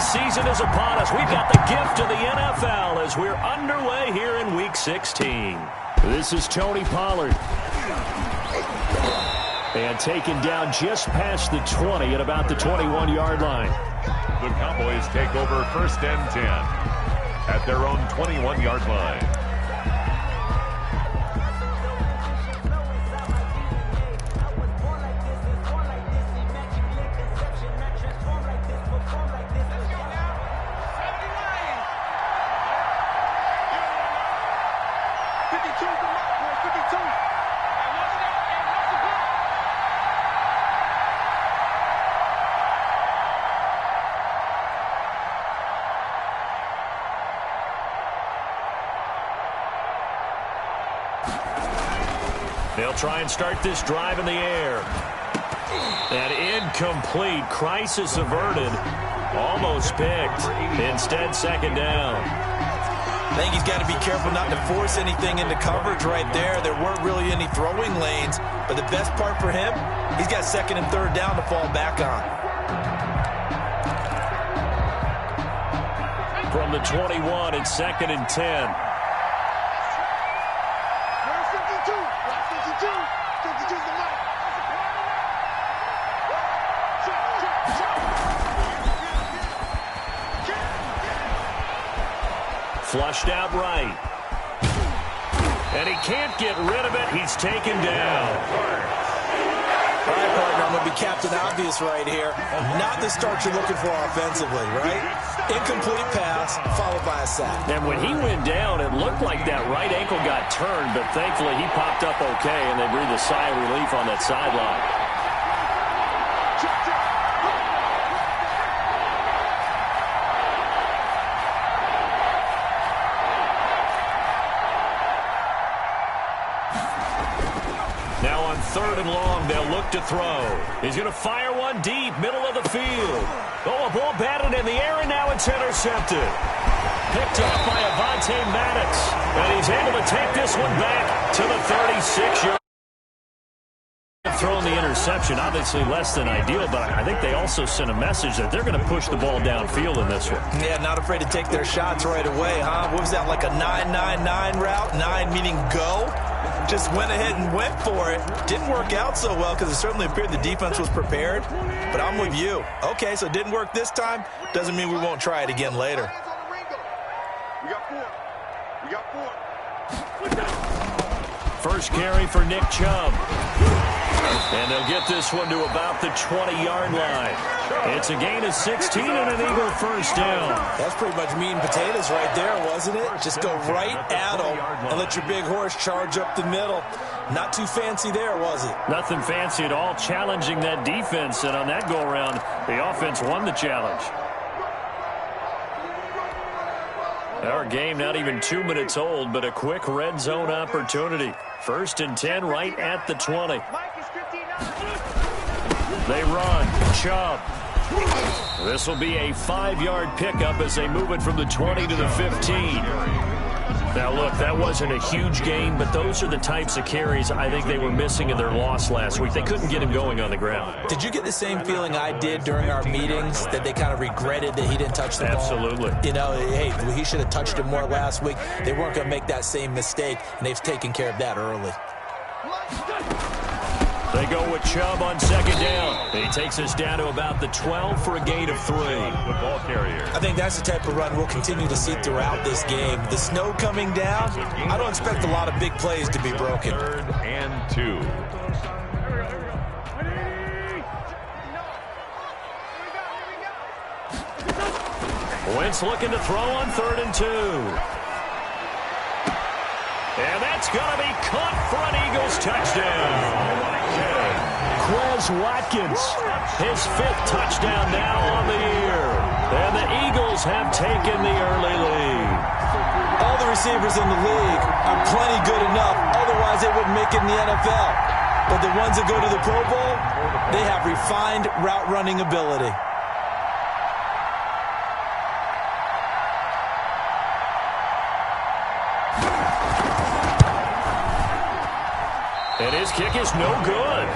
season is upon us. We've got the gift of the NFL as we're underway here in Week 16. This is Tony Pollard. And taken down just past the 20 at about the 21-yard line. The Cowboys take over 1st and 10 at their own 21-yard line. They'll try and start this drive in the air. And incomplete. Crisis averted. Almost picked. Instead, 2nd down. I think he's got to be careful not to force anything into coverage right there. There weren't really any throwing lanes. But the best part for him, he's got 2nd and 3rd down to fall back on. From the 21, it's 2nd and 10. Flushed out right. And he can't get rid of it. He's taken down. All right, partner, I'm going to be Captain Obvious right here. Not the start you're looking for offensively, right? Incomplete pass, followed by a sack. And when he went down, it looked like that right ankle got turned, but thankfully he popped up okay, and they breathed a sigh of relief on that sideline. Now on 3rd and long, they'll look to throw. He's going to fire one deep, middle of the field. Oh, a ball batted in the air, and now it's intercepted. Picked off by Avonte Maddox. And he's able to take this one back to the 36-yard. Throwing the interception, obviously less than ideal, but I think they also sent a message that they're going to push the ball downfield in this one. Yeah, not afraid to take their shots right away, huh? What was that, like a 9-9-9 route? 9 meaning go? Just went ahead and went for it. Didn't work out so well because it certainly appeared the defense was prepared. But I'm with you. Okay, so it didn't work this time. Doesn't mean we won't try it again later. We got 4. We got 4. First carry for Nick Chubb. And they'll get this one to about the 20-yard line. It's a gain of 16 and an Eagle 1st down. That's pretty much meat and potatoes right there, wasn't it? Just go right at them and let your big horse charge up the middle. Not too fancy there, was it? Nothing fancy at all, challenging that defense. And on that go-around, the offense won the challenge. Our game not even 2 minutes old, but a quick red zone opportunity. 1st and 10 right at the 20. They run. Chubb. This will be a 5-yard pickup as they move it from the 20 to the 15. Now, look, that wasn't a huge gain, but those are the types of carries I think they were missing in their loss last week. They couldn't get him going on the ground. Did you get the same feeling I did during our meetings, that they kind of regretted that he didn't touch the ball? Absolutely. You know, hey, he should have touched it more last week. They weren't going to make that same mistake, and they've taken care of that early. They go with Chubb on 2nd down. He takes us down to about the 12 for a gain of 3. The ball carrier. I think that's the type of run we'll continue to see throughout this game. The snow coming down, I don't expect a lot of big plays to be broken. 3rd and 2. Wentz looking to throw on 3rd and 2. And that's going to be caught for an Eagles touchdown. Quez Watkins, his 5th touchdown now on the year. And the Eagles have taken the early lead. All the receivers in the league are plenty good enough. Otherwise, they wouldn't make it in the NFL. But the ones that go to the Pro Bowl, they have refined route running ability. And his kick is no good.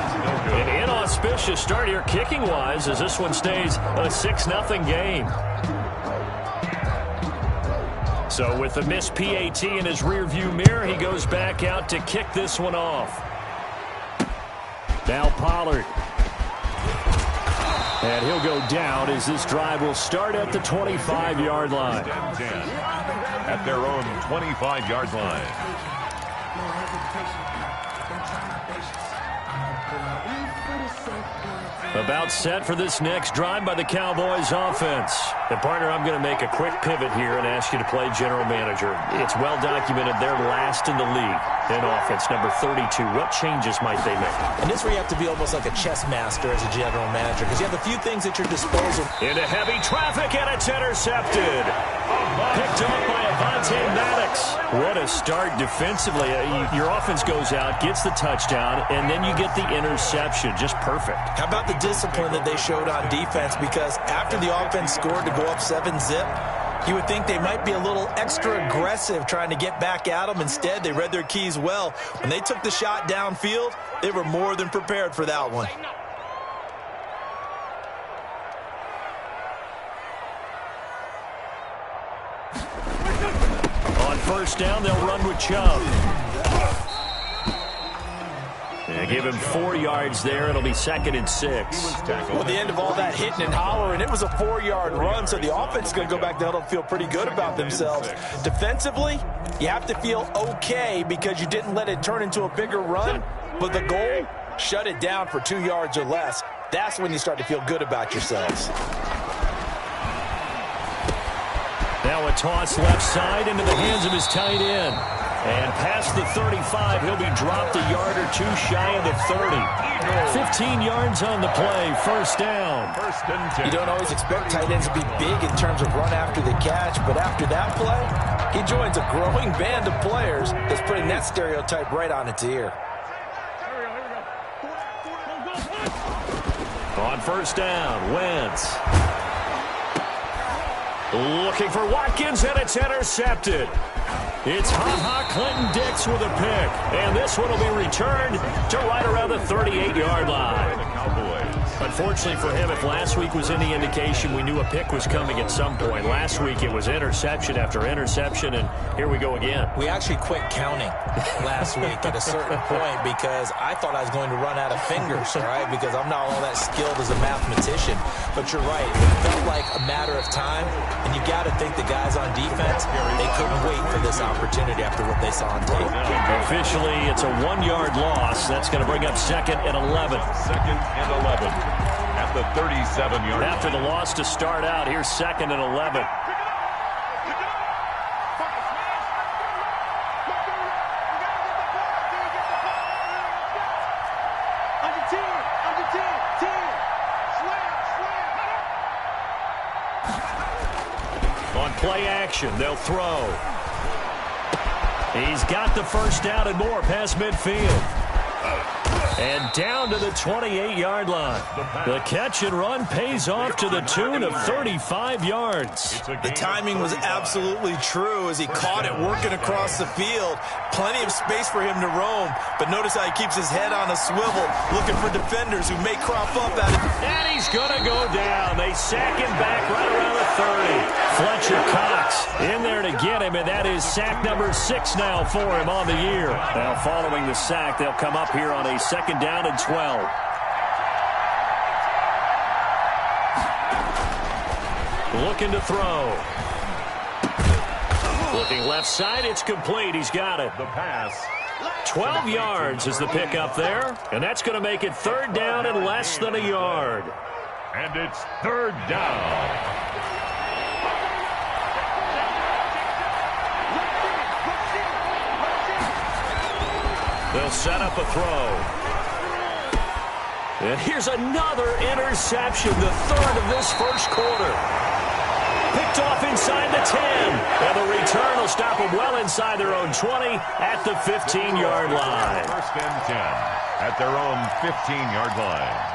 An inauspicious start here kicking-wise as this one stays a 6-0 game. So with the missed PAT in his rearview mirror, he goes back out to kick this one off. Now Pollard. And he'll go down as this drive will start at the 25-yard line. At their own 25-yard line. About set for this next drive by the Cowboys offense. And partner, I'm going to make a quick pivot here and ask you to play general manager. It's well documented they're last in the league in offense, number 32. What changes might they make? And this is where you have to be almost like a chess master as a general manager, because you have a few things at your disposal. Into heavy traffic, and it's intercepted. Picked up by Avonte Maddox. What a start defensively. Your offense goes out, gets the touchdown, and then you get the interception. Just perfect. How about the discipline that they showed on defense? Because after the offense scored to go up 7-zip, you would think they might be a little extra aggressive trying to get back at them. Instead, they read their keys well. When they took the shot downfield, they were more than prepared for that one. On first down, they'll run with Chubb. And give him 4 yards there. It'll be 2nd and 6. Well, at the end of all that hitting and hollering, it was a 4-yard run, so the offense is going to go back down and feel pretty good about themselves. Defensively, you have to feel okay because you didn't let it turn into a bigger run, but the goal, shut it down for 2 yards or less. That's when you start to feel good about yourselves. Now a toss left side into the hands of his tight end. And past the 35, he'll be dropped a yard or two shy of the 30. 15 yards on the play, first down. First and 10. You don't always expect tight ends to be big in terms of run after the catch, but after that play, he joins a growing band of players that's putting that stereotype right on its ear. On first down, Wentz. Looking for Watkins, and it's intercepted. It's Clinton-Dix with a pick. And this one will be returned to right around the 38-yard line. Unfortunately for him, if last week was any indication, we knew a pick was coming at some point. Last week it was interception after interception, and here we go again. We actually quit counting last week at a certain point because I thought I was going to run out of fingers, all right, because I'm not all that skilled as a mathematician. But you're right. It felt like a matter of time, and you got to think the guys on defense, they couldn't wait for this opportunity after what they saw on tape. Officially, it's a 1-yard loss. That's going to bring up 2nd and 11. 2nd and 11 at the 37-yard line. After the loss to start out, here's 2nd and 11. On play action, they'll throw. He's got the first down and more past midfield. And down to the 28-yard line. The catch and run pays off to the tune of 35 yards. The timing was absolutely true as he caught it working across the field. Plenty of space for him to roam, but notice how he keeps his head on a swivel, looking for defenders who may crop up at it. And he's going to go down. They sack him back right around the 30. Fletcher Cox in there to get him, and that is sack number 6 now for him on the year. Now following the sack, they'll come up here on a 2nd down and 12. Looking to throw. Looking left side, it's complete. He's got it. The pass. 12 yards is the pickup there, and that's going to make it 3rd down and less than a yard. And it's 3rd down. They'll set up a throw. And here's another interception, the 3rd of this first quarter. Picked off inside the 10. And the return will stop them well inside their own 20 at the 15-yard line. 1st and 10 at their own 15-yard line.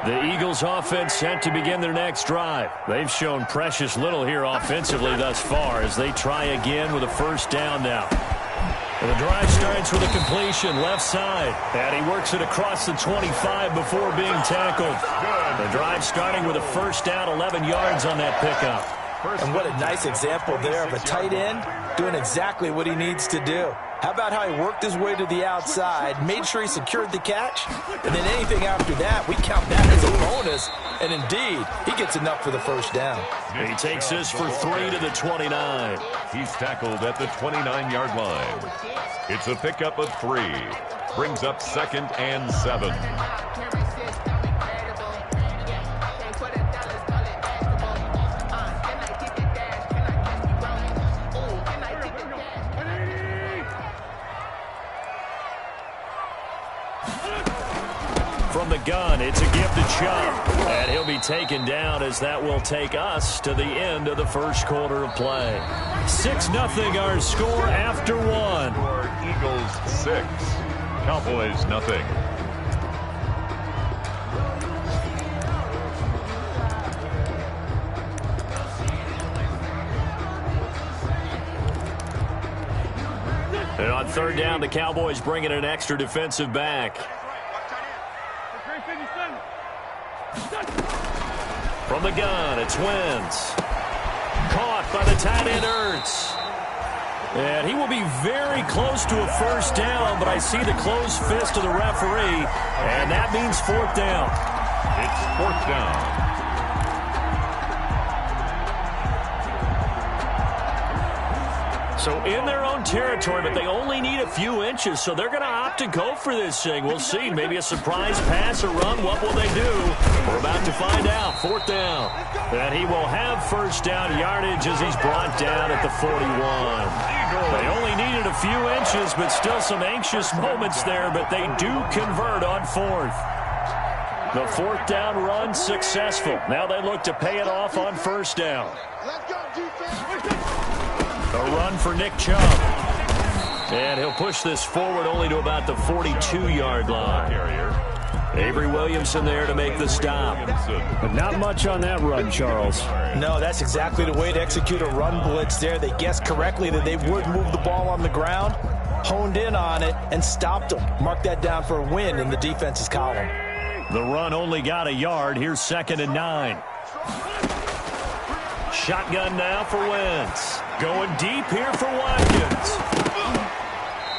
The Eagles offense set to begin their next drive. They've shown precious little here offensively thus far as they try again with a first down now. And the drive starts with a completion left side. And he works it across the 25 before being tackled. The drive starting with a first down, 11 yards on that pickup. And what a nice example there of a tight end doing exactly what he needs to do. How about how he worked his way to the outside, made sure he secured the catch, and then anything after that, we count that as a bonus. And indeed, he gets enough for the first down. He takes this for 3 to the 29. He's tackled at the 29-yard line. It's a pickup of 3. Brings up 2nd and 7. From the gun, it's a give to Chubb. And he'll be taken down as that will take us to the end of the first quarter of play. 6-0 our score after 1. Eagles 6, Cowboys nothing. And on 3rd down, the Cowboys bring in an extra defensive back. From the gun, it's Wentz. Caught by the tight end, Ertz. And he will be very close to a first down, but I see the closed fist of the referee, and that means 4th down. It's 4th down. So in their own territory, but they only need a few inches, so they're going to opt to go for this thing. We'll see. Maybe a surprise pass or run. What will they do? We're about to find out. 4th down. And he will have first down yardage as he's brought down at the 41. They only needed a few inches, but still some anxious moments there, but they do convert on 4th. The 4th down run successful. Now they look to pay it off on first down. A run for Nick Chubb. And he'll push this forward only to about the 42-yard line. Avery Williamson there to make the stop. But not much on that run, Charles. No, that's exactly the way to execute a run blitz there. They guessed correctly that they would move the ball on the ground, honed in on it, and stopped them. Mark that down for a win in the defense's column. The run only got a yard. Here's 2nd and 9. Shotgun now for Wentz. Going deep here for Watkins.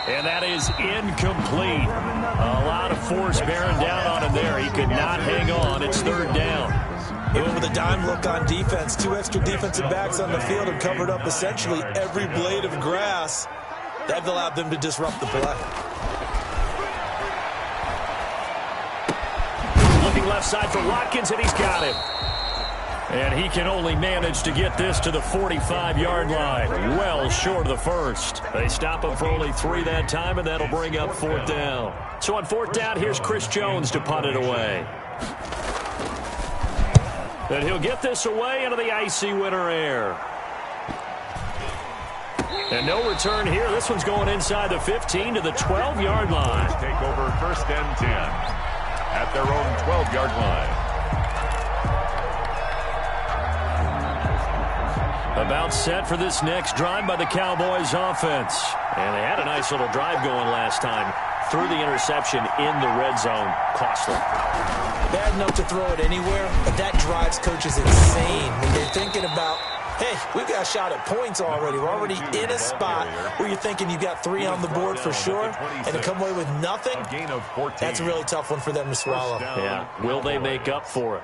And that is incomplete. A lot of force bearing down on him there. He could not hang on. It's 3rd down. He went with a dime look on defense. 2 extra defensive backs on the field and covered up essentially every blade of grass. That allowed them to disrupt the play. Looking left side for Watkins, and he's got him. And he can only manage to get this to the 45-yard line. Well short of the first. They stop him for only 3 that time, and that'll bring up 4th down. So on 4th down, here's Chris Jones to punt it away. And he'll get this away into the icy winter air. And no return here. This one's going inside the 15 to the 12-yard line. Take over 1st and 10 at their own 12-yard line. About set for this next drive by the Cowboys offense. And they had a nice little drive going last time. Threw the interception in the red zone. Costly. Bad enough to throw it anywhere, but that drives coaches insane when they're thinking about, hey, we've got a shot at points already. We're already in a spot where you're thinking you've got 3 on the board for sure, and to come away with nothing, that's a really tough one for them to swallow. Yeah, will they make up for it?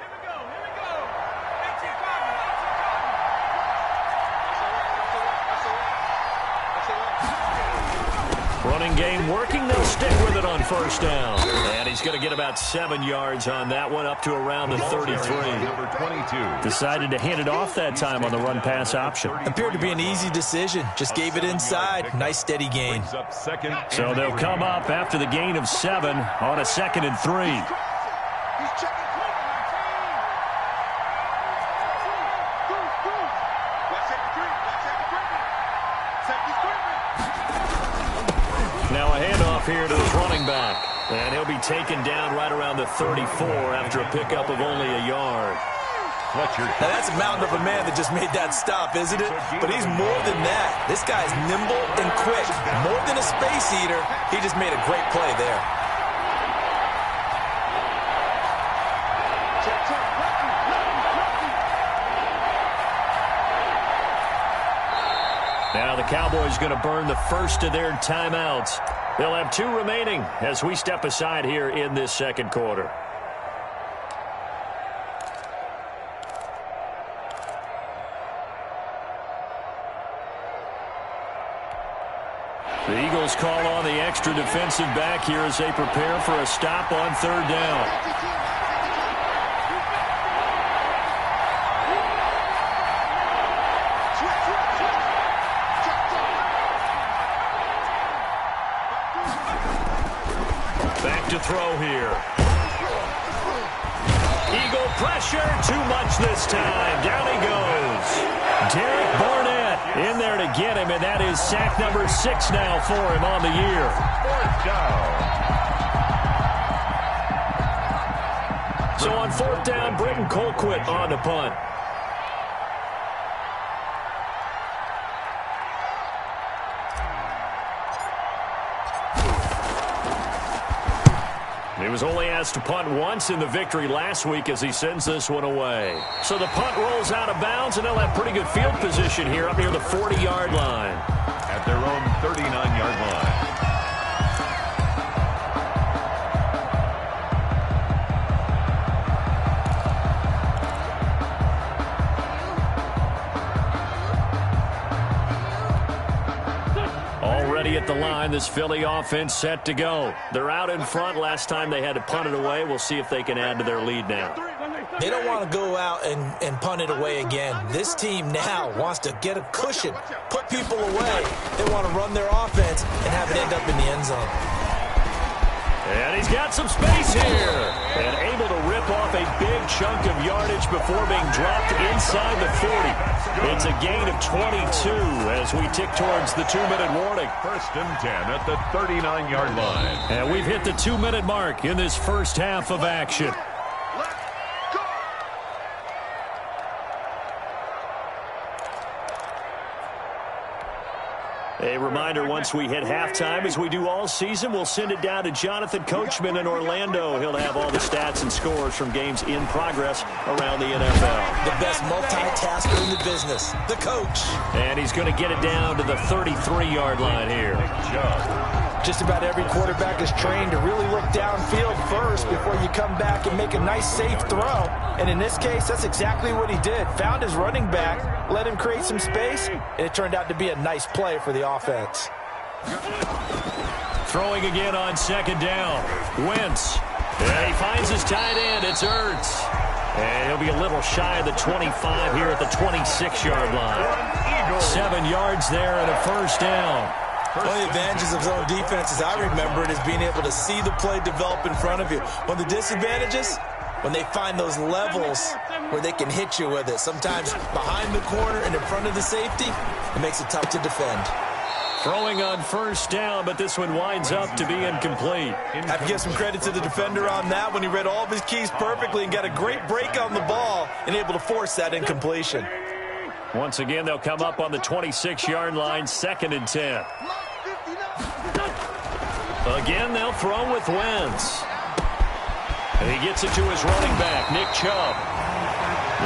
Running game working. They'll stick with it on first down. And he's going to get about 7 yards on that one, up to around the 33. Number 22. Decided to hand it off that time on the run-pass option. Appeared to be an easy decision. Just gave it inside. Nice steady gain. So they'll come up after the gain of 7 on a 2nd and 3. Now a handoff here to his running back. And he'll be taken down right around the 34 after a pickup of only a yard. Now that's a mountain of a man that just made that stop, isn't it? But he's more than that. This guy's nimble and quick. More than a space eater, he just made a great play there. Cowboys going to burn the first of their timeouts. They'll have 2 remaining as we step aside here in this second quarter. The Eagles call on the extra defensive back here as they prepare for a stop on 3rd down. Back to throw here. Eagle pressure, too much this time. Down he goes. Derek Barnett in there to get him, and that is sack number 6 now for him on the year. 4th down. So on 4th down, Britton Colquitt on the punt. He was only asked to punt once in the victory last week as he sends this one away. So the punt rolls out of bounds, and they'll have pretty good field position here up near the 40-yard line. At their own 39-yard line. Already at the line, this Philly offense set to go. They're out in front. Last time they had to punt it away. We'll see if they can add to their lead now. They don't want to go out and punt it away again. This team now wants to get a cushion, put people away. They want to run their offense and have it end up in the end zone. And he's got some space here. And able to rip off a big chunk of yardage before being dropped inside the 40. It's a gain of 22 as we tick towards the 2-minute warning. 1st and 10 at the 39-yard line. And we've hit the 2-minute mark in this first half of action. A reminder, once we hit halftime, as we do all season, we'll send it down to Jonathan Coachman in Orlando. He'll have all the stats and scores from games in progress around the NFL. The best multitasker in the business, the coach. And he's going to get it down to the 33-yard line here. Just about every quarterback is trained to really look downfield first before you come back and make a nice, safe throw. And in this case, that's exactly what he did. Found his running back, let him create some space, and it turned out to be a nice play for the offense. Throwing again on 2nd down. Wentz. And he finds his tight end. It's Ertz. And he'll be a little shy of the 25 here at the 26-yard line. 7 yards there and a 1st down. One of the advantages of zone defense, as I remember it, is being able to see the play develop in front of you. One of the disadvantages, when they find those levels where they can hit you with it. Sometimes behind the corner and in front of the safety, it makes it tough to defend. Throwing on 1st down, but this one winds up to be incomplete. I have to give some credit to the defender on that when he read all of his keys perfectly and got a great break on the ball and able to force that incompletion. Once again, they'll come up on the 26-yard line, 2nd and 10. Again, they'll throw with Wentz. And he gets it to his running back, Nick Chubb.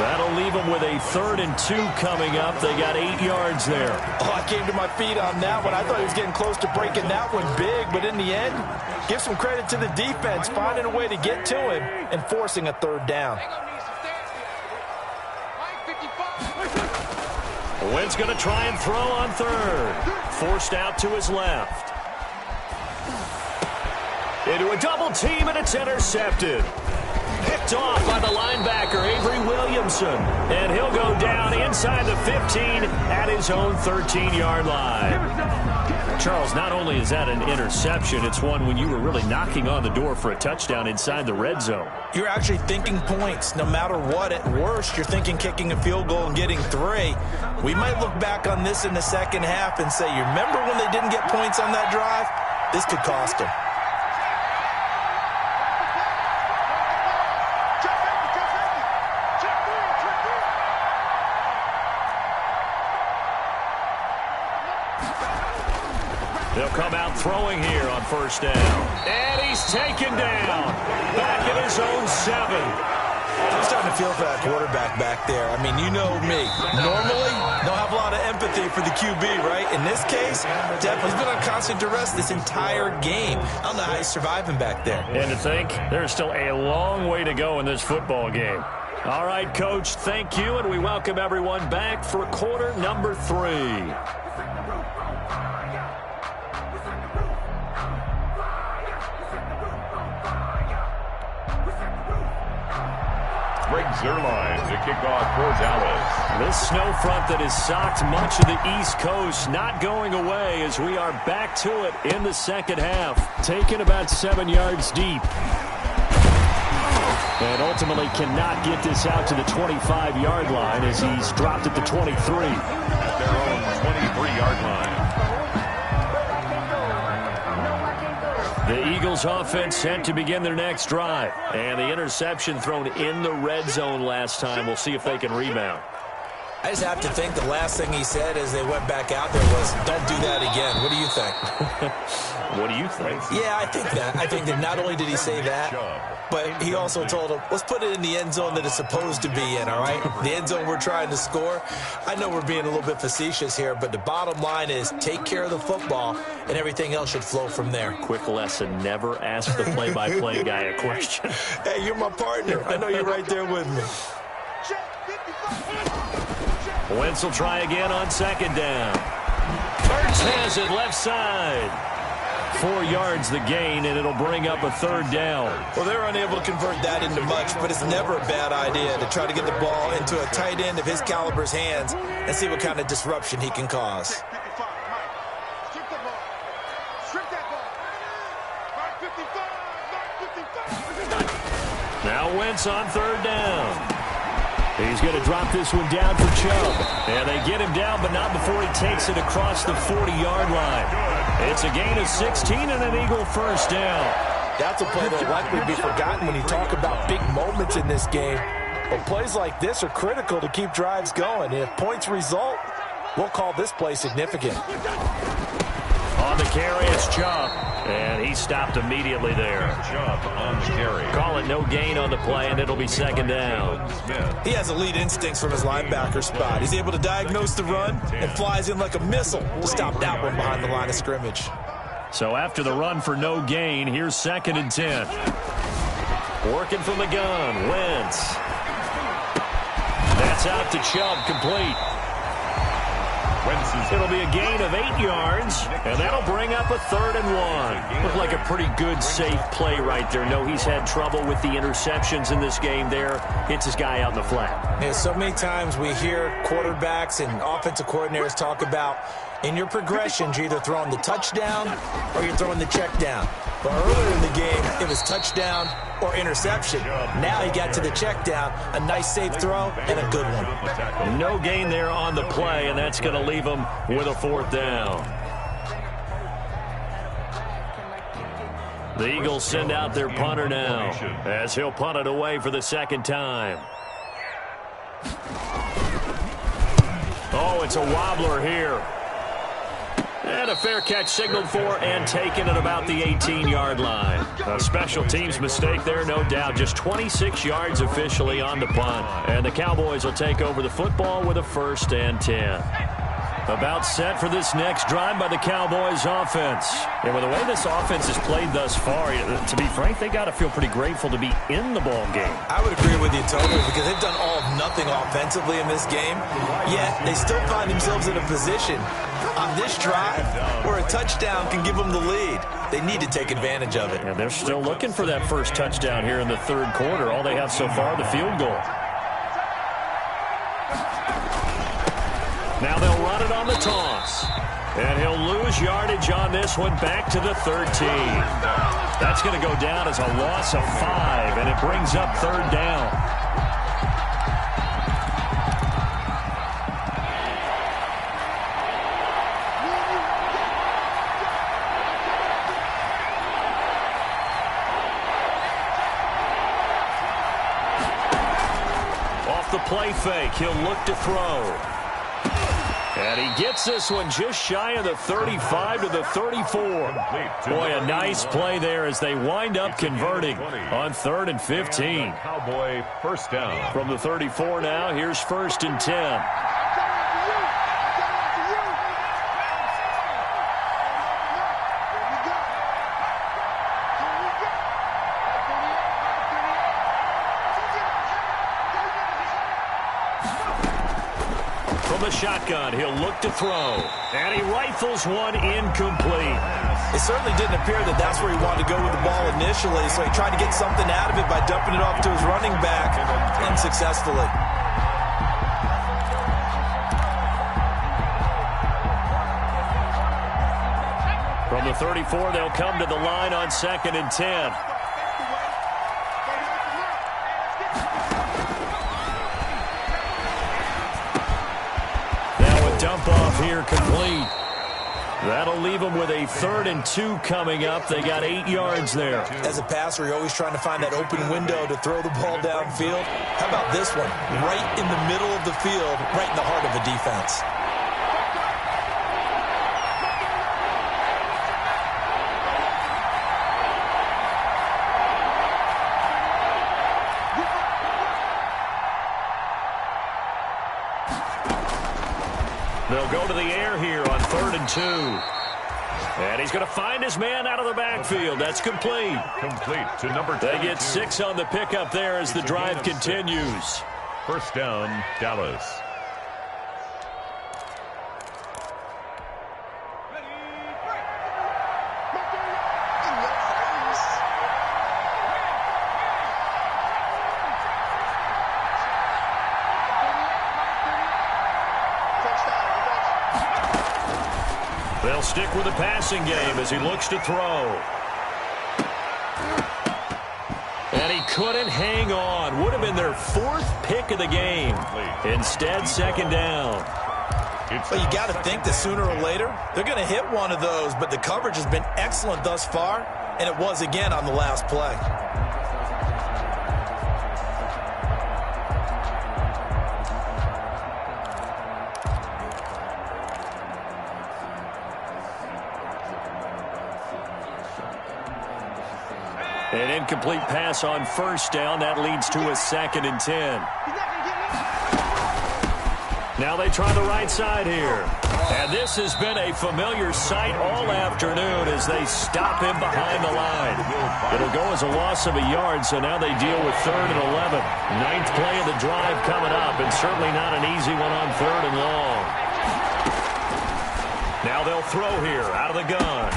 That'll leave him with a 3rd and 2 coming up. They got 8 yards there. Oh, I came to my feet on that one. I thought he was getting close to breaking that one big, but in the end, give some credit to the defense, finding a way to get to him and forcing a 3rd down. Wentz going to try and throw on 3rd. Forced out to his left. Into a double team, and it's intercepted. Picked off by the linebacker, Avery Williamson. And he'll go down inside the 15 at his own 13-yard line. Charles, not only is that an interception, it's one when you were really knocking on the door for a touchdown inside the red zone. You're actually thinking points no matter what. At worst, you're thinking kicking a field goal and getting 3. We might look back on this in the second half and say, you remember when they didn't get points on that drive? This could cost them. They'll come out throwing here on 1st down. And he's taken down. Back at his own 7. I'm starting to feel for that quarterback back there. I mean, you know me. Normally, don't have a lot of empathy for the QB, right? In this case, definitely he's been on constant duress this entire game. I don't know how he's surviving back there. And to think, there's still a long way to go in this football game. All right, Coach, thank you, and we welcome everyone back for quarter number 3. Zerline to kick off for Dallas. This snow front that has socked much of the East Coast not going away as we are back to it in the second half. Taken about 7 yards deep. And ultimately cannot get this out to the 25-yard line as he's dropped at the 23. At their own 23-yard line. The Eagles offense set to begin their next drive. And the interception thrown in the red zone last time. We'll see if they can rebound. I just have to think the last thing he said as they went back out there was, don't do that again. What do you think? What do you think? Yeah, I think that. I think that not only did he say that, but he also told him, let's put it in the end zone that it's supposed to be in, all right? The end zone we're trying to score. I know we're being a little bit facetious here, but the bottom line is take care of the football, and everything else should flow from there. Quick lesson, never ask the play-by-play guy a question. Hey, you're my partner. I know you're right there with me. Wentz will try again on second down. Hurts has it left side. 4 yards the gain, and it'll bring up a third down. Well, they're unable to convert that into much, but it's never a bad idea to try to get the ball into a tight end of his caliber's hands and see what kind of disruption he can cause. Now Wentz on third down. He's going to drop this one down for Chubb. And they get him down, but not before he takes it across the 40-yard line. It's a gain of 16 and an Eagle first down. That's a play that will likely be forgotten when you talk about big moments in this game. But plays like this are critical to keep drives going. And if points result, we'll call this play significant. On the carry, it's Chubb. And he stopped immediately there. Chubb on the carry. Call it no gain on the play, and it'll be second down. He has elite instincts from his linebacker spot. He's able to diagnose the run and flies in like a missile to stop that one behind the line of scrimmage. So after the run for no gain, here's second and 10. Working from the gun, Wentz. That's out to Chubb, complete. It'll be a gain of 8 yards, and that'll bring up a 3rd and 1. Looked like a pretty good, safe play right there. No, he's had trouble with the interceptions in this game there. Hits his guy out in the flat. Yeah, so many times we hear quarterbacks and offensive coordinators talk about in your progressions, you're either throwing the touchdown or you're throwing the check down. But earlier in the game, it was touchdown or interception. Now he got to the check down, a nice safe throw, and a good one. No gain there on the play, and that's going to leave him with a 4th down. The Eagles send out their punter now as he'll punt it away for the second time. Oh, it's a wobbler here. And a fair catch signaled for and taken at about the 18-yard line. A special teams mistake there, no doubt. Just 26 yards officially on the punt. And the Cowboys will take over the football with a 1st and 10. About set for this next drive by the Cowboys offense. And with the way this offense has played thus far, to be frank, they got to feel pretty grateful to be in the ball game. I would agree with you totally because they've done all of nothing offensively in this game. Yet they still find themselves in a position on this drive where a touchdown can give them the lead. They need to take advantage of it. And they're still looking for that first touchdown here in the 3rd quarter. All they have so far, the field goal. Now they'll run it on the toss. And he'll lose yardage on this one back to the 13. That's going to go down as a loss of 5, and it brings up 3rd down. Off the play fake, he'll look to throw. And he gets this one just shy of the 35 to the 34. Boy, a nice play there as they wind up converting on 3rd and 15. Cowboy first down. From the 34 now, here's 1st and 10. The shotgun, he'll look to throw, and he rifles one incomplete. It certainly didn't appear that that's where he wanted to go with the ball initially, so he tried to get something out of it by dumping it off to his running back unsuccessfully. From the 34, they'll come to the line on 2nd and 10. Dump off here complete. That'll leave them with a 3rd and 2 coming up. They got 8 yards there. As a passer, you're always trying to find that open window to throw the ball downfield. How about this one? Right in the middle of the field, right in the heart of a defense. They'll go to the air here on 3rd and 2. And he's going to find his man out of the backfield. That's complete. Complete to number 10. They get 6 on the pickup there as the drive continues. First down, Dallas. They'll stick with the passing game as he looks to throw. And he couldn't hang on. Would have been their 4th pick of the game. Instead, 2nd down. Well, you got to think that sooner or later, they're going to hit one of those, but the coverage has been excellent thus far, and it was again on the last play. An incomplete pass on 1st down. That leads to a 2nd and 10. Now they try the right side here. And this has been a familiar sight all afternoon as they stop him behind the line. It'll go as a loss of a yard, so now they deal with 3rd and 11. 9th play of the drive coming up, and certainly not an easy one on 3rd and long. Now they'll throw here out of the gun.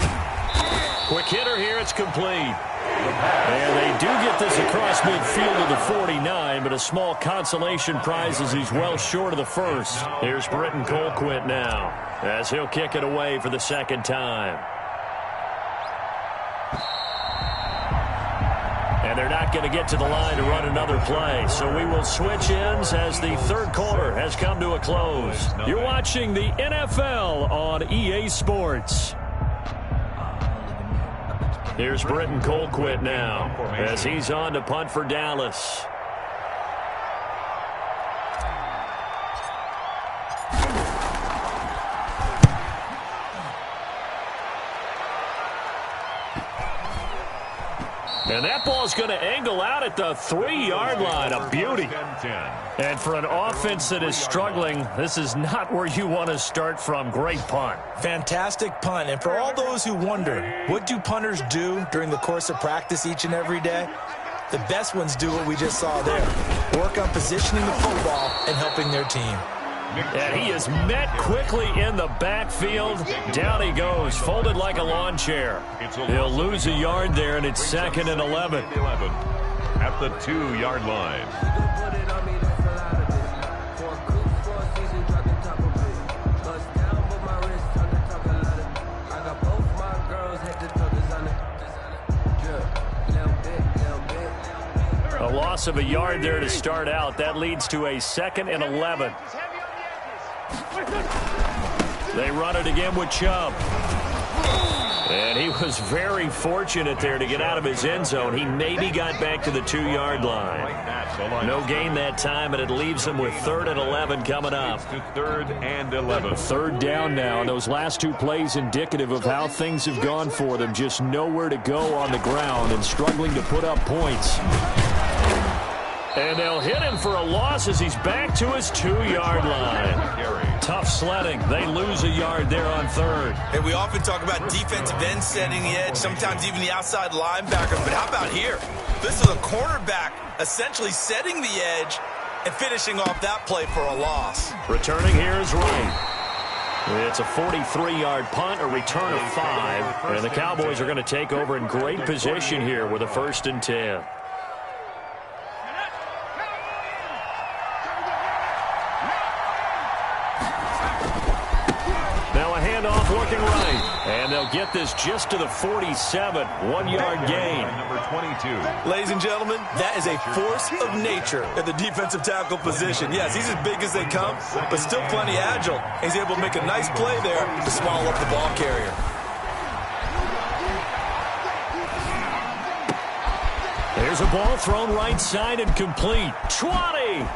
Quick hitter here, it's complete. And they do get this across midfield to the 49, but a small consolation prize as he's well short of the 1st. Here's Britton Colquitt now as he'll kick it away for the 2nd time. And they're not going to get to the line to run another play, so we will switch ends as the 3rd quarter has come to a close. You're watching the NFL on EA Sports. Here's Britton Colquitt now as he's on to punt for Dallas. And that ball's going to angle out at the 3-yard line. A beauty. And for an offense that is struggling, this is not where you want to start from. Great punt. Fantastic punt. And for all those who wonder, what do punters do during the course of practice each and every day? The best ones do what we just saw there. Work on positioning the football and helping their team. And he is met quickly in the backfield. Down he goes, folded like a lawn chair. He'll lose a yard there, and it's 2nd and 11. At the 2-yard line. A loss of a yard there to start out. That leads to a 2nd and 11. They run it again with Chubb. And he was very fortunate there to get out of his end zone. He maybe got back to the 2-yard line. No gain that time, and it leaves him with 3rd and 11 coming up. To 3rd and 11. 3rd down now, and those last 2 plays indicative of how things have gone for them. Just nowhere to go on the ground and struggling to put up points. And they'll hit him for a loss as he's back to his 2-yard line. Tough sledding. They lose a yard there on 3rd. And we often talk about defensive ends setting the edge, sometimes even the outside linebackers. But how about here? This is a cornerback essentially setting the edge and finishing off that play for a loss. Returning here is Wright. It's a 43-yard punt, a return of 5. And the Cowboys are going to take over in great position here with a 1st and 10. Handoff looking right. And they'll get this just to the 47. 1-yard gain. Number 22. Ladies and gentlemen, that is a force of nature at the defensive tackle position. Yes, he's as big as they come, but still plenty agile. He's able to make a nice play there to swallow up the ball carrier. There's a ball thrown right side and complete. 20!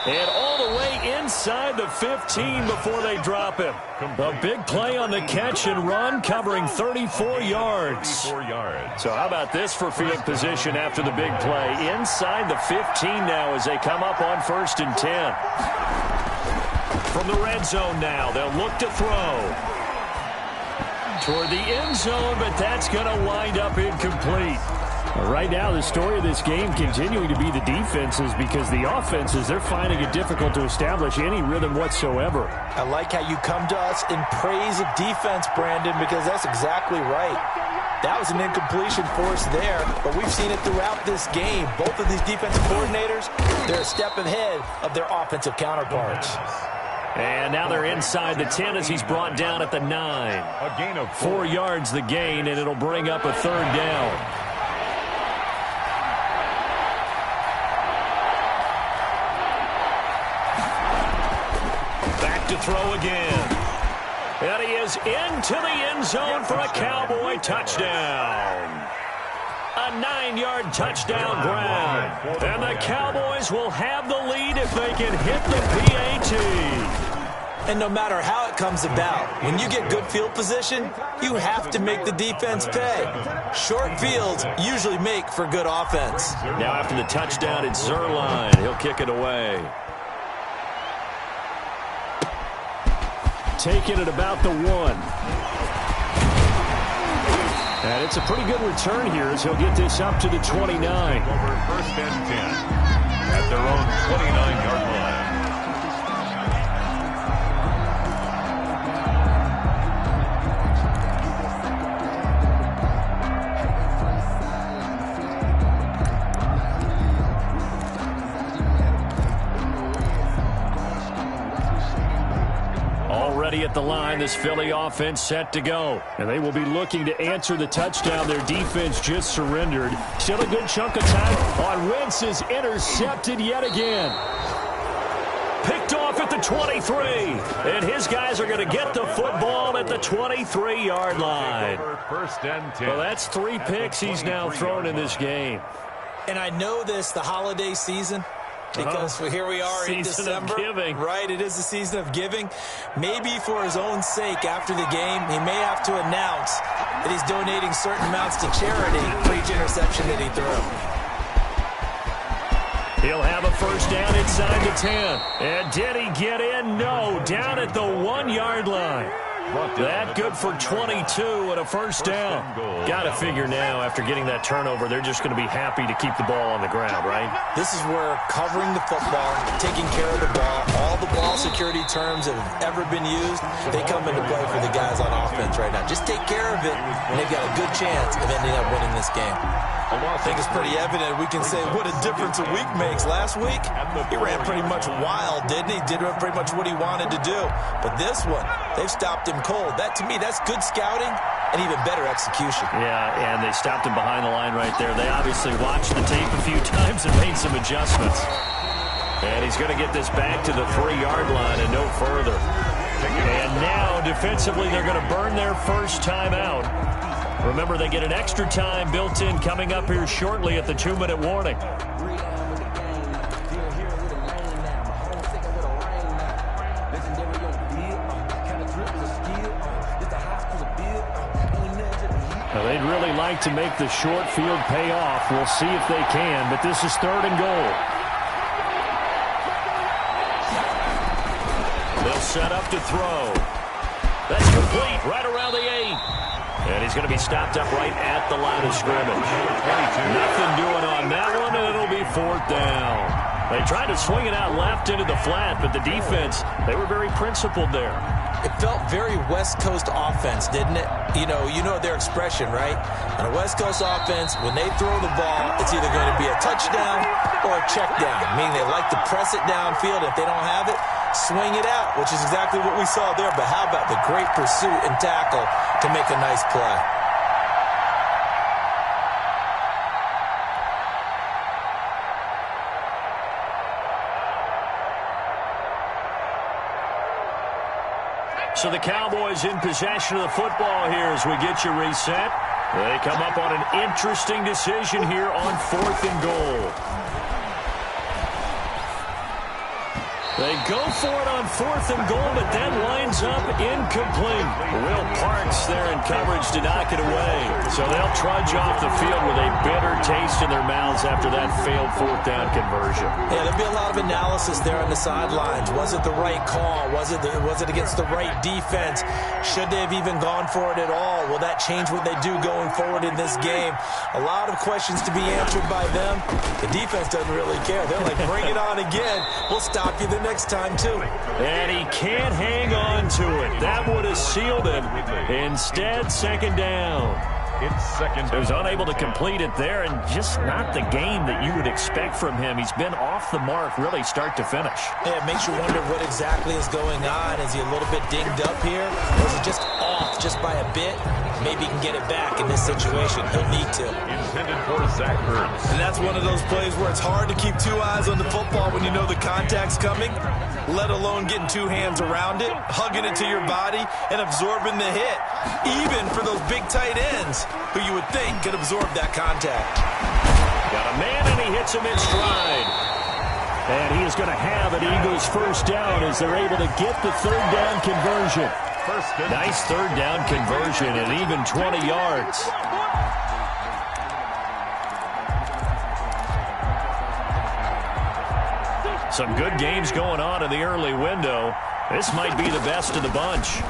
And all the way inside the 15 before they drop him. A big play on the catch and run, covering 34 yards. 34 yards. So how about this for field position after the big play? Inside the 15 now as they come up on 1st and 10. From the red zone now, they'll look to throw. Toward the end zone, but that's going to wind up incomplete. Right now, the story of this game continuing to be the defenses, because the offenses, they're finding it difficult to establish any rhythm whatsoever. I like how you come to us in praise of defense, Brandon, because that's exactly right. That was an incompletion force there, but we've seen it throughout this game. Both of these defensive coordinators, they're a step ahead of their offensive counterparts. And now they're inside the 10 as he's brought down at the 9. A gain of 4 yards the gain, and it'll bring up a 3rd down. To throw again. And he is into the end zone for a Cowboy touchdown. A 9-yard touchdown grab. And the Cowboys will have the lead if they can hit the PAT. And no matter how it comes about, when you get good field position, you have to make the defense pay. Short fields usually make for good offense. Now after the touchdown, it's Zerline. He'll kick it away. Taking it about the 1. And it's a pretty good return here as he'll get this up to the 29. Over 1st and 10 at their own 29-yard line. At the line, this Philly offense set to go. And they will be looking to answer the touchdown their defense just surrendered. Still a good chunk of time on Wentz is intercepted yet again. Picked off at the 23. And his guys are going to get the football at the 23-yard line. 1st and 10. Well, that's 3 picks he's now thrown in this game. And I know this, the holiday season, because here we are in December. Season of giving. Right, it is the season of giving. Maybe for his own sake after the game, he may have to announce that he's donating certain amounts to charity for each interception that he threw. He'll have a 1st down inside the 10. And did he get in? No, down at the 1-yard line. That good for 22 and a 1st down. Got to figure now, after getting that turnover, they're just going to be happy to keep the ball on the ground, right? This is where covering the football, taking care of the ball, all the ball security terms that have ever been used, they come into play for the guys on offense right now. Just take care of it, and they've got a good chance of ending up winning this game. I think it's pretty evident. We can say what a difference a week makes. Last week, he ran pretty much wild, didn't he? Did pretty much what he wanted to do. But this one, they've stopped him cold. That, to me, that's good scouting and even better execution. Yeah, and they stopped him behind the line right there. They obviously watched the tape a few times and made some adjustments. And he's going to get this back to the 3-yard line and no further. And now, defensively, they're going to burn their first time out. Remember, they get an extra time built in coming up here shortly at the 2-minute warning. Now, they'd really like to make the short field pay off. We'll see if they can, but this is 3rd and goal. They'll set up to throw. That's complete right around the 8. And he's going to be stopped up right at the line of scrimmage. Nothing doing on that one, and it'll be 4th down. They tried to swing it out left into the flat, but the defense, they were very principled there. It felt very West Coast offense, didn't it? You know their expression, right? On a West Coast offense, when they throw the ball, it's either going to be a touchdown or a check down, meaning they like to press it downfield. If they don't have it, swing it out, which is exactly what we saw there. But how about the great pursuit and tackle to make a nice play? So the Cowboys in possession of the football here as we get you reset. They come up on an interesting decision here on 4th and goal. They go for it on 4th and goal, but that winds up incomplete. Will Parks there in coverage to knock it away. So they'll trudge off the field with a bitter taste in their mouths after that failed 4th down conversion. Yeah, there'll be a lot of analysis there on the sidelines. Was it the right call? Was it against the right defense? Should they have even gone for it at all? Will that change what they do going forward in this game? A lot of questions to be answered by them. The defense doesn't really care. They're like, bring it on again. We'll stop you the next time, too. And he can't hang on to it. That would have sealed him. Instead, 2nd down. It's 2nd. He was unable to complete it there, and just not the game that you would expect from him. He's been off the mark, really, start to finish. Yeah, it makes you wonder what exactly is going on. Is he a little bit dinged up here? Or is he just off just by a bit? Maybe he can get it back in this situation. He'll need to. Intended for Zach Ertz. And that's one of those plays where it's hard to keep 2 eyes on the football when you know the contact's coming, let alone getting 2 hands around it, hugging it to your body, and absorbing the hit. Even for those big tight ends who you would think could absorb that contact. Got a man, and he hits him in stride. And he is going to have an Eagles 1st down as they're able to get the 3rd down conversion. Nice 3rd down conversion and even 20 yards. Some good games going on in the early window. This might be the best of the bunch.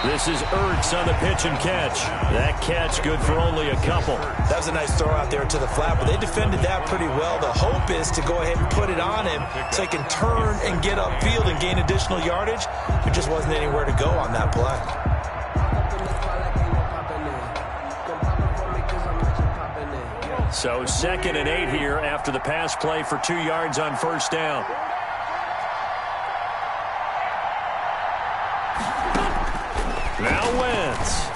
This is Ertz on the pitch and catch. That catch good for only a couple. That was a nice throw out there to the flat, but they defended that pretty well. The hope is to go ahead and put it on him so he can turn and get upfield and gain additional yardage. There just wasn't anywhere to go on that play. So 2nd and 8 here after the pass play for 2 yards on 1st down. Now Wentz.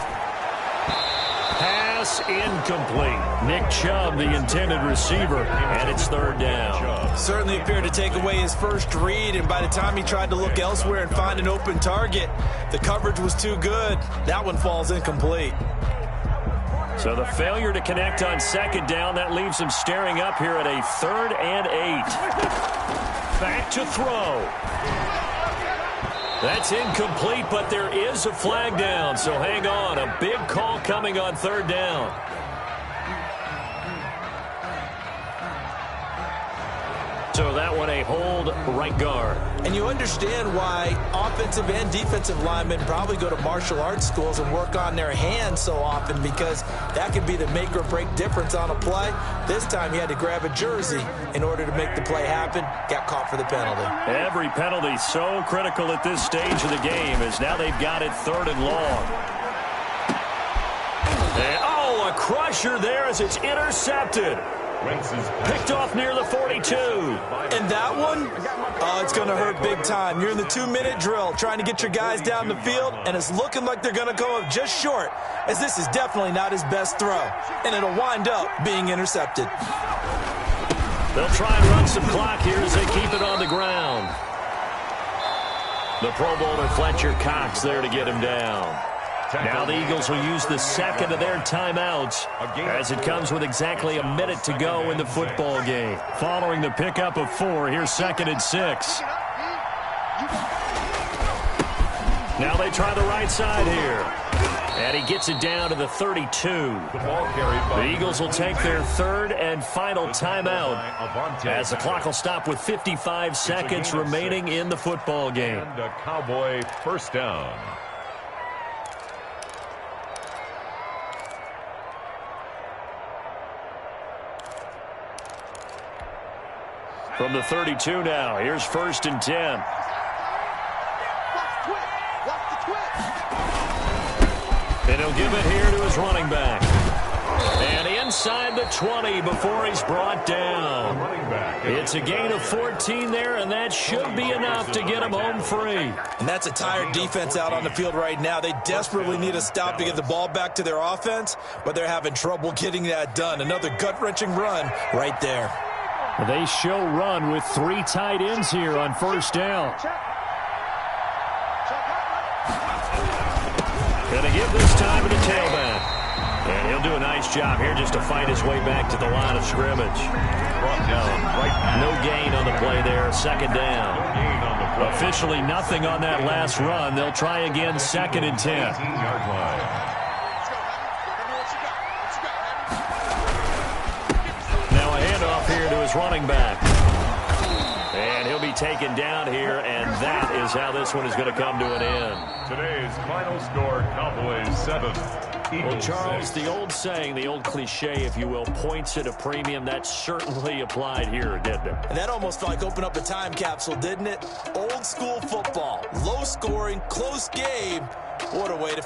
Pass incomplete. Nick Chubb, the intended receiver, and it's 3rd down. Certainly appeared to take away his first read, and by the time he tried to look elsewhere and find an open target, the coverage was too good. That one falls incomplete. So the failure to connect on 2nd down, that leaves him staring up here at a 3rd and 8. Back to throw. That's incomplete, but there is a flag down, so hang on. A big call coming on 3rd down. So that one a hold right guard. And you understand why offensive and defensive linemen probably go to martial arts schools and work on their hands so often, because that could be the make or break difference on a play. This time he had to grab a jersey in order to make the play happen. Got caught for the penalty. Every penalty so critical at this stage of the game, as now they've got it 3rd and long. And, a crusher there as it's intercepted. Picked off near the 42. And that one, it's going to hurt big time. You're in the 2-minute drill trying to get your guys down the field, and it's looking like they're going to go up just short, as this is definitely not his best throw, and it'll wind up being intercepted. They'll try and run some clock here as they keep it on the ground. The Pro Bowler Fletcher Cox there to get him down. Now the Eagles will use the second of their timeouts as it comes with exactly a minute to go in the football game. Following the pickup of 4, here's 2nd and 6. Now they try the right side here. And he gets it down to the 32. The Eagles will take their 3rd and final timeout as the clock will stop with 55 seconds remaining in the football game. And a Cowboy first down. From the 32 now, here's 1st and 10. And he'll give it here to his running back. And inside the 20 before he's brought down. It's a gain of 14 there, and that should be enough to get him home free. And that's a tired defense out on the field right now. They desperately need a stop to get the ball back to their offense, but they're having trouble getting that done. Another gut-wrenching run right there. They show run with 3 tight ends here on 1st down. Going to give this time to the tailback. And he'll do a nice job here just to fight his way back to the line of scrimmage. Brought down right. No gain on the play there, 2nd down. Officially nothing on that last run. They'll try again, 2nd and 10. 18-yard line. Now a handoff here to his running back. And he'll be taken down here, and that is how this one is going to come to an end. Today's final score, Cowboys 7. Well, Charles, the old saying, the old cliche, if you will, points at a premium, that certainly applied here, didn't it? And that almost like opened up a time capsule, didn't it? Old school football, low scoring, close game. What a way to